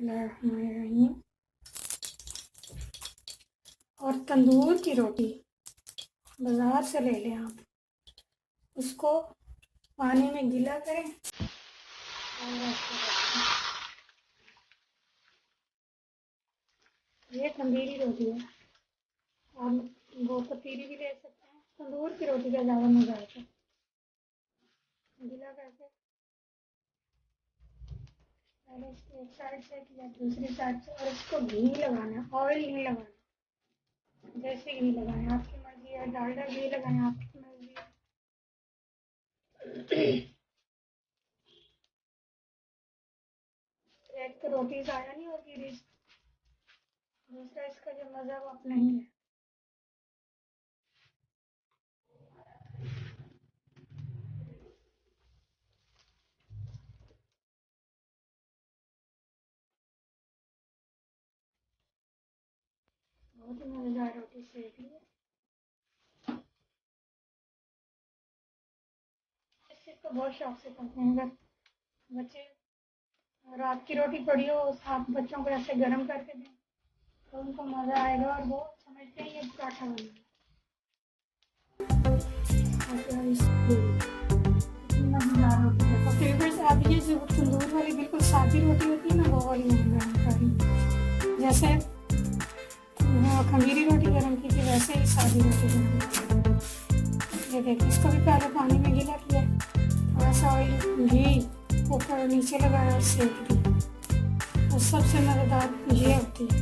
बिस्मिल्लाहिर्रहमानिर्रहीम। और तंदूर की रोटी बाज़ार से ले लें आप, उसको पानी में गीला करें और ये तंदूरी रोटी है। आप वो पतीली भी ले सकते हैं। तंदूर की रोटी का ज़्यादा मज़ा आता है। गीला करके पहले इसकी एक साइड से किया, दूसरी साइड से, और इसको घी लगाना है, ऑयल नहीं लगाना। जैसे घी लगाएं आपकी मर्जी है, डालडा घी लगाएं आपकी मर्जी है। एक तो रोटी ज़ाया नहीं होगी, दूसरा इसका जो मज़ा वो अपना ही है। बहुत ही मज़ेदार रोटी सेक ली। इसको बहुत शौक से खाते हैं। अगर बच्चे रात की रोटी पड़ी हो, आप बच्चों को ऐसे गर्म करके दें तो उनको मज़ा आएगा और वो समझते हैं ये पराठा बना मज़ेदार रोटी है। तो फेवरेट आप ये जो तंदूर वाली बिल्कुल सादी रोटी होती है ना, वो वाली मैं गर्म करी। जैसे खमीरी रोटी गर्म की थी, वैसे ही सादी रोटी गर्म। ये देखिए, इसको भी पहले पानी में गीला किया, थोड़ा सा ऑयल घी ऊपर नीचे लगाया और सेक दी। और सबसे मज़ेदार ये होती है।